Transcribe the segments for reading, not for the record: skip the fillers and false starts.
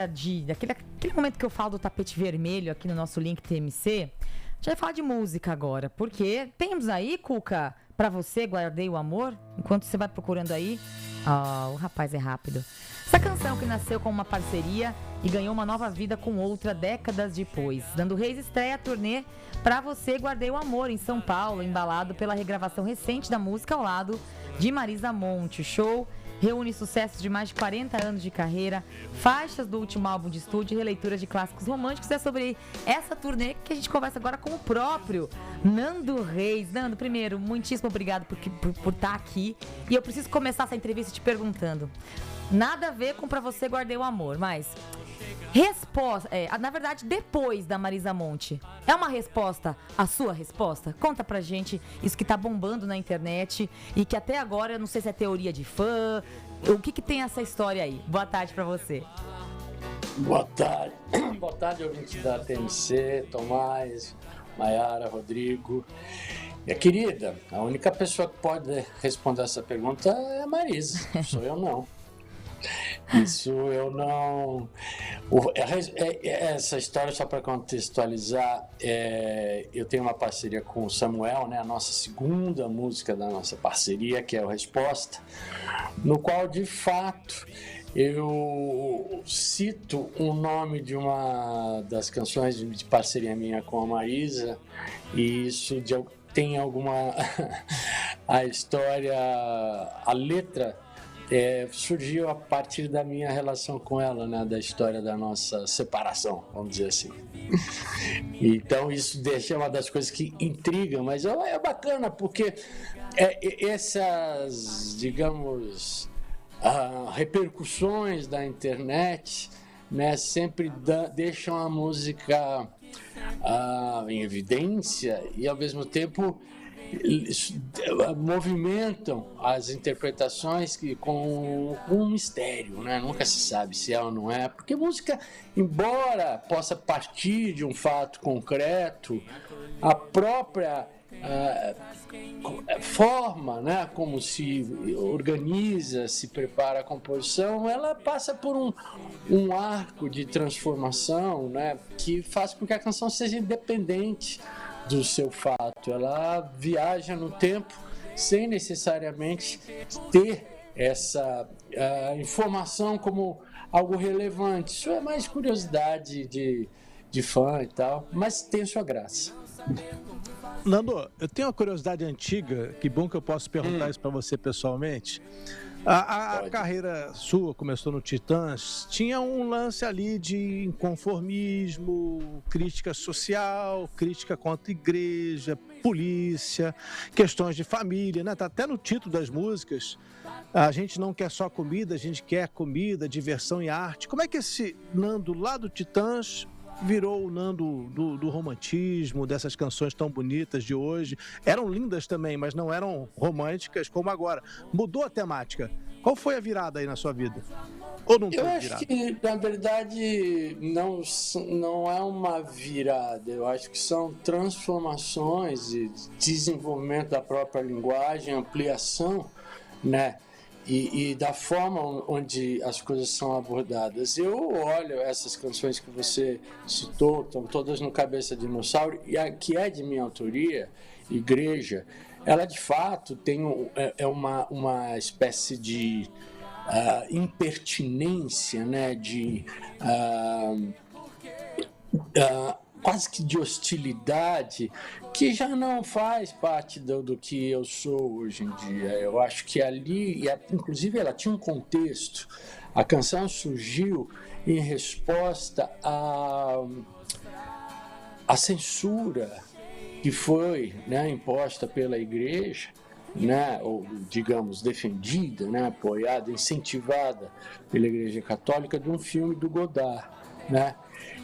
Daquele momento que eu falo do tapete vermelho aqui no nosso link TMC, a gente vai falar de música agora, porque temos aí, Cuca, pra você, Guardei o Amor, enquanto você vai procurando aí. O rapaz é rápido. Essa canção que nasceu com uma parceria e ganhou uma nova vida com outra décadas depois. Nando Reis estreia a turnê Pra Você, Guardei o Amor, em São Paulo, embalado pela regravação recente da música ao lado de Marisa Monte. O show reúne sucessos de mais de 40 anos de carreira, faixas do último álbum de estúdio e releituras de clássicos românticos. É sobre essa turnê que a gente conversa agora com o próprio Nando Reis. Nando, primeiro, muitíssimo obrigado por estar aqui. E eu preciso começar essa entrevista te perguntando. Nada a ver com Pra Você, Guardei o Amor, mas... na verdade, depois da Marisa Monte, é uma resposta a sua resposta? Conta pra gente isso que tá bombando na internet e que até agora, eu não sei se é teoria de fã, o que tem essa história aí? Boa tarde pra você. Boa tarde. Boa tarde, ouvinte da TMC, Tomás, Maiara, Rodrigo. Minha querida, a única pessoa que pode responder essa pergunta é a Marisa, sou eu não. Isso eu não... Essa história, só para contextualizar, eu tenho uma parceria com o Samuel, né, a nossa segunda música da nossa parceria, que é o Resposta, no qual, de fato, eu cito o nome de uma das canções de parceria minha com a Marisa, e isso tem alguma... a história, a letra... surgiu a partir da minha relação com ela, né, da história da nossa separação, vamos dizer assim. Então isso deixa uma das coisas que intrigam, mas é bacana porque essas, digamos, repercussões da internet, né, sempre deixam a música em evidência e ao mesmo tempo movimentam as interpretações com um mistério, né? Nunca se sabe se é ou não é, porque música, embora possa partir de um fato concreto, a própria forma, né, como se organiza, se prepara a composição, ela passa por um arco de transformação, né, que faz com que a canção seja independente do seu fato. Ela viaja no tempo sem necessariamente ter essa informação como algo relevante. Isso é mais curiosidade de fã e tal, mas tem sua graça. Nando, eu tenho uma curiosidade antiga, que bom que eu posso perguntar isso para você pessoalmente. A carreira sua começou no Titãs, tinha um lance ali de inconformismo, crítica social, crítica contra a igreja, polícia, questões de família, né? Tá até no título das músicas. A gente não quer só comida, a gente quer comida, diversão e arte. Como é que esse Nando lá do Titãs virou o Nando do romantismo, dessas canções tão bonitas de hoje? Eram lindas também, mas não eram românticas como agora. Mudou a temática. Qual foi a virada aí na sua vida? Ou não Eu acho que, na verdade, não é uma virada. Eu acho que são transformações e desenvolvimento da própria linguagem, ampliação, né? E da forma onde as coisas são abordadas. Eu olho essas canções que você citou, estão todas no Cabeça Dinossauro, e a que é de minha autoria, Igreja, ela de fato tem uma espécie de impertinência, né, de quase que de hostilidade, que já não faz parte do que eu sou hoje em dia. Eu acho que ali, inclusive ela tinha um contexto, a canção surgiu em resposta à censura que foi, né, imposta pela igreja, né, ou digamos defendida, né, apoiada, incentivada pela Igreja Católica, de um filme do Godard, né?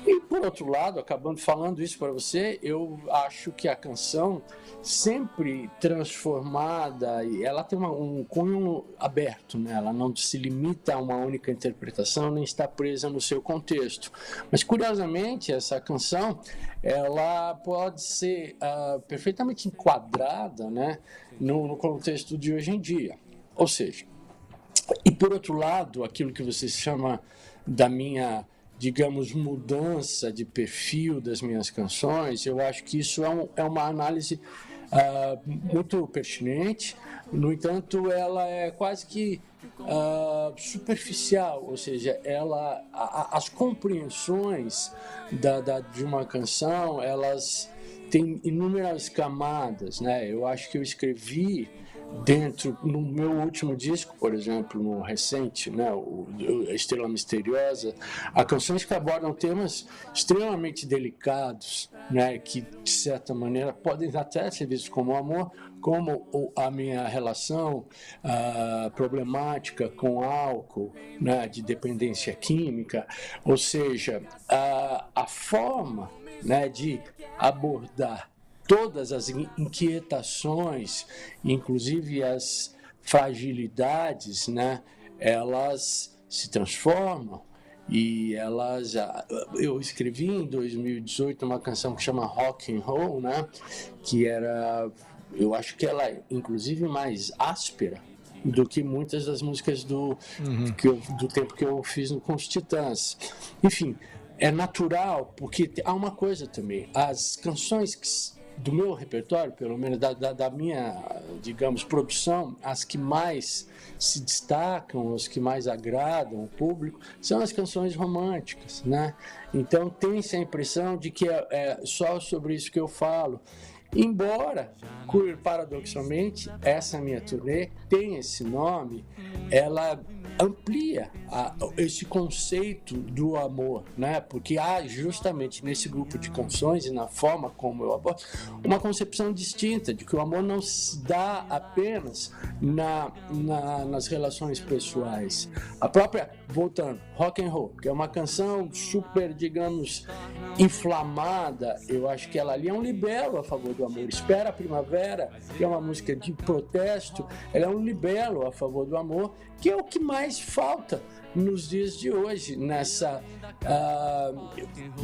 E, por outro lado, acabando falando isso para você, eu acho que a canção, sempre transformada, ela tem um cunho aberto, né? Ela não se limita a uma única interpretação, nem está presa no seu contexto. Mas, curiosamente, essa canção, ela pode ser perfeitamente enquadrada, né, no contexto de hoje em dia. Ou seja, e por outro lado, aquilo que você chama da minha digamos, mudança de perfil das minhas canções, eu acho que isso é uma análise muito pertinente. No entanto, ela é quase que superficial, ou seja, as compreensões de uma canção, elas têm inúmeras camadas, né? Eu acho que eu escrevi no meu último disco, por exemplo, no recente, né, a Estrela Misteriosa, há canções que abordam temas extremamente delicados, né, que de certa maneira podem até ser vistos como amor, como a minha relação problemática com álcool, né, de dependência química, ou seja, a forma, né, de abordar todas as inquietações, inclusive as fragilidades, né, elas se transformam e eu escrevi em 2018 uma canção que chama Rock and Roll, né, que eu acho que ela é inclusive mais áspera do que muitas das músicas do tempo que eu fiz com os Titãs. Enfim, é natural, porque há uma coisa também, as canções do meu repertório, pelo menos da minha, digamos, produção, as que mais se destacam, as que mais agradam o público, são as canções românticas, né? Então tem-se a impressão de que é só sobre isso que eu falo. Embora, paradoxalmente, essa minha turnê tem esse nome, ela amplia esse conceito do amor, né? Porque há justamente nesse grupo de canções e na forma como eu abordo uma concepção distinta de que o amor não se dá apenas nas relações pessoais. A própria, voltando, Rock and Roll, que é uma canção super, digamos, inflamada, eu acho que ela ali é um libelo a favor do amor. Espera a Primavera, que é uma música de protesto, ela é um libelo a favor do amor, que é o que mais falta nos dias de hoje, nessa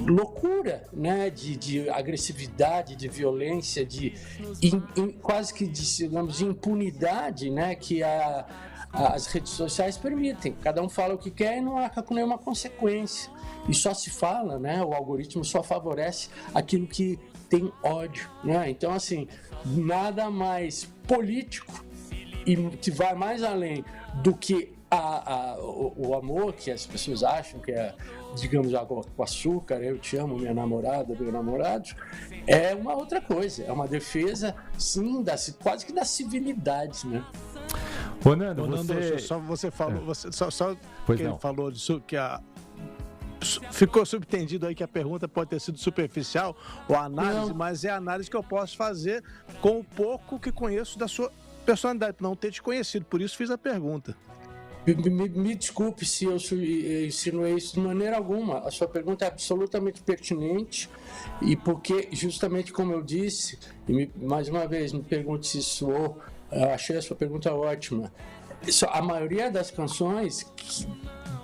loucura, né, de agressividade, de violência, quase que digamos, de impunidade, né, que as redes sociais permitem. Cada um fala o que quer e não arca com nenhuma consequência. E só se fala, né, o algoritmo só favorece aquilo que tem ódio, né? Então, assim, nada mais político e que vai mais além do que o amor que as pessoas acham que é, digamos, água com açúcar, eu te amo, minha namorada, meu namorado, é uma outra coisa, é uma defesa, sim, quase que da civilidade, né? Ô, Nando, você falou, ele falou disso, que ficou subentendido aí que a pergunta pode ter sido superficial, ou a análise, não. Mas é a análise que eu posso fazer com o pouco que conheço da sua personalidade, não ter te conhecido, por isso fiz a pergunta. Me desculpe se eu insinuei isso de maneira alguma. A sua pergunta é absolutamente pertinente e porque, justamente como eu disse, mais uma vez, me pergunte se soou, achei a sua pergunta ótima. A maioria das canções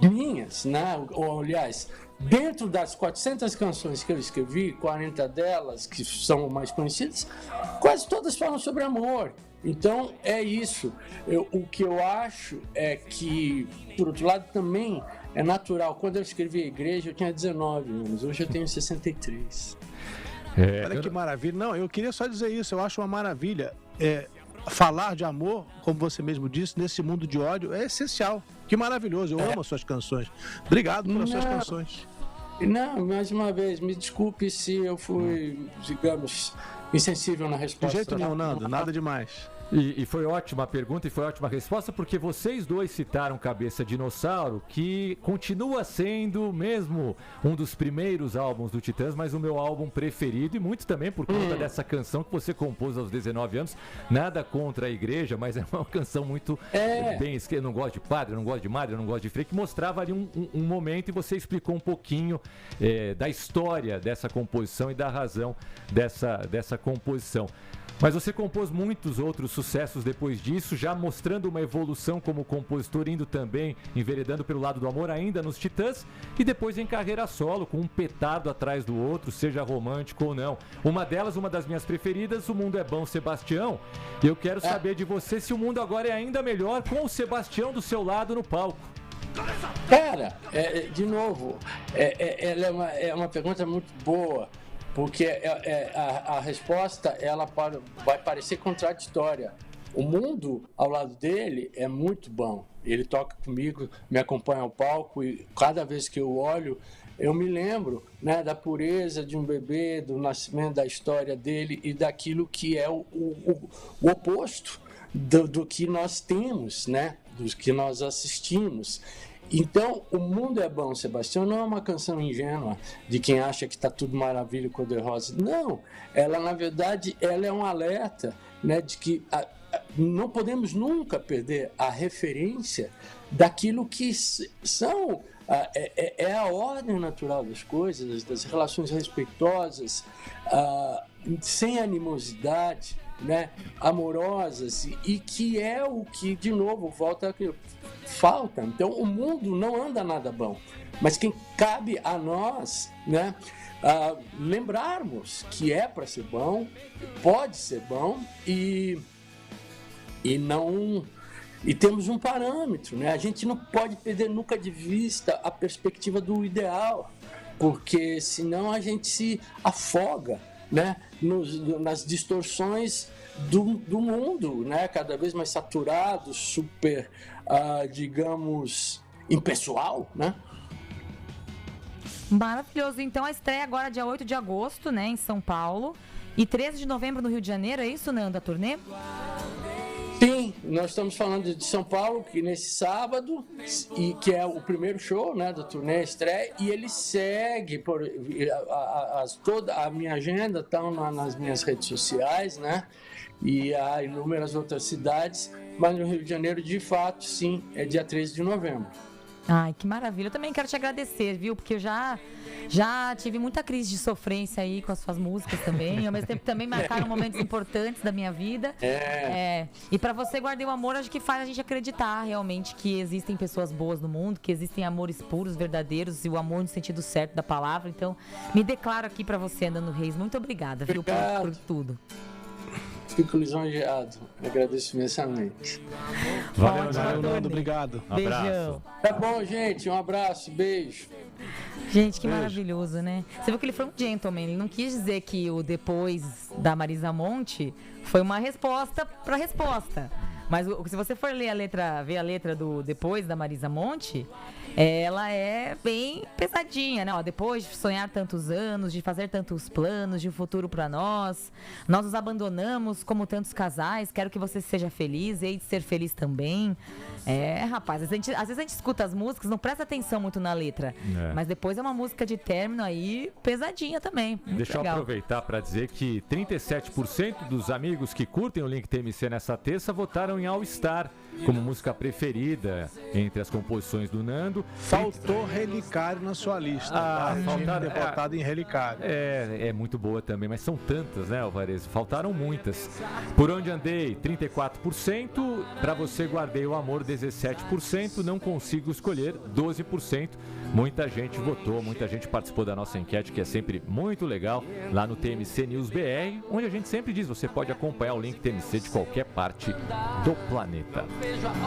minhas, né, ou aliás, dentro das 400 canções que eu escrevi, 40 delas, que são mais conhecidas, quase todas falam sobre amor. Então, é isso. O que eu acho é que, por outro lado, também é natural. Quando eu escrevi a Igreja, eu tinha 19 anos. Hoje eu tenho 63. Olha que maravilha. Não, eu queria só dizer isso. Eu acho uma maravilha. Falar de amor, como você mesmo disse, nesse mundo de ódio, é essencial. Que maravilhoso. Eu amo as suas canções. Obrigado pelas suas canções. Não, mais uma vez, me desculpe se eu fui, digamos, insensível na resposta. De jeito nenhum, Nando, nada demais. E foi ótima a pergunta e foi ótima a resposta, porque vocês dois citaram Cabeça Dinossauro, que continua sendo mesmo um dos primeiros álbuns do Titãs, mas o meu álbum preferido, e muito também por conta dessa canção que você compôs aos 19 anos. Nada contra a Igreja, mas é uma canção muito bem escrita. Eu não gosto de padre, eu não gosto de madre, eu não gosto de freio, que mostrava ali um momento, e você explicou um pouquinho da história dessa composição e da razão dessa composição. Mas você compôs muitos outros sucessos depois disso, já mostrando uma evolução como compositor, indo também, enveredando pelo lado do amor, ainda nos Titãs, e depois em carreira solo, com um petardo atrás do outro, seja romântico ou não. Uma delas, uma das minhas preferidas, O Mundo é Bom, Sebastião. E eu quero saber de você se o mundo agora é ainda melhor com o Sebastião do seu lado no palco. Cara, de novo, ela é uma pergunta muito boa, porque a resposta vai parecer contraditória. O mundo ao lado dele é muito bom. Ele toca comigo, me acompanha ao palco e cada vez que eu olho, eu me lembro, né, da pureza de um bebê, do nascimento, da história dele e daquilo que é o oposto do que nós temos, né, dos que nós assistimos. Então, o mundo é bom, Sebastião, não é uma canção ingênua de quem acha que está tudo maravilha, cor-de-rosa. Não, ela, na verdade, ela é um alerta, né, de que não podemos nunca perder a referência daquilo que são a ordem natural das coisas, das relações respeitosas, sem animosidade, né, amorosas, e que é o que, de novo, volta aqui, falta. Então, o mundo não anda nada bom, mas quem cabe a nós, né, lembrarmos que é para ser bom, pode ser bom e temos um parâmetro, né? A gente não pode perder nunca de vista a perspectiva do ideal, porque senão a gente se afoga, né, nas distorções do mundo, né, cada vez mais saturado, super, digamos, impessoal, né? Maravilhoso. Então a estreia agora dia 8 de agosto, né, em São Paulo, e 13 de novembro no Rio de Janeiro, é isso, Nando, a turnê? Sim, nós estamos falando de São Paulo, que nesse sábado, e que é o primeiro show, né, da turnê estreia, e ele segue, toda a minha agenda está nas minhas redes sociais, né, e há inúmeras outras cidades, mas no Rio de Janeiro, de fato, sim, é dia 13 de novembro. Ai, que maravilha. Eu também quero te agradecer, viu? Porque eu já tive muita crise de sofrência aí com as suas músicas também. Ao mesmo tempo também marcaram momentos importantes da minha vida. E pra você, Guardei o Amor, acho que faz a gente acreditar realmente que existem pessoas boas no mundo, que existem amores puros, verdadeiros, e o amor no sentido certo da palavra. Então, me declaro aqui pra você, Nando Reis. Muito obrigada, viu, por tudo. Fico lisonjeado. Agradeço imensamente. Valeu, Nando. Obrigado. Beijão. Tá bom, gente. Um abraço. Beijo. Gente, que maravilhoso, né? Você viu que ele foi um gentleman. Ele não quis dizer que o Depois da Marisa Monte foi uma resposta pra resposta. Mas se você for ver a letra do Depois da Marisa Monte, ela é bem pesadinha, né? Ó, depois de sonhar tantos anos, de fazer tantos planos, de um futuro pra nós nos abandonamos como tantos casais, quero que você seja feliz, hei de ser feliz também. Rapaz, às vezes a gente escuta as músicas, não presta atenção muito na letra, mas depois é uma música de término aí pesadinha também. Deixa legal. Eu aproveitar para dizer que 37% dos amigos que curtem o Link TMC nessa terça votaram em All Star como música preferida entre as composições do Nando. Faltou Relicário na sua lista. Faltaram votado em Relicário. É muito boa também, mas são tantas, né, Alvarez? Faltaram muitas. Por Onde Andei, 34%. Pra Você, Guardei o Amor, 17%. Não Consigo Escolher, 12%. Muita gente votou, muita gente participou da nossa enquete, que é sempre muito legal, lá no TMC News BR, onde a gente sempre diz, você pode acompanhar o Link TMC de qualquer parte do planeta.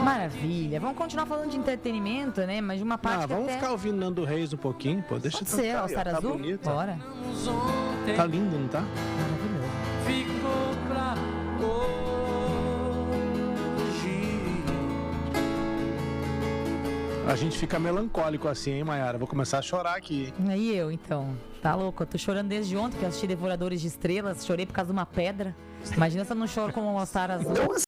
Maravilha. Vamos continuar falando de entretenimento, né? Mas de uma parte vamos ficar ouvindo Nando Reis um pouquinho, pô. Deixa Pode ser, All Star Azul? Bonito. Bora. Tá lindo, não tá? Maravilhoso. Ficou pra A gente fica melancólico assim, hein, Mayara? Vou começar a chorar aqui. E eu, então? Tá louco? Eu tô chorando desde ontem, que eu assisti Devoradores de Estrelas. Chorei por causa de uma pedra. Imagina se eu não choro com o All Star Azul.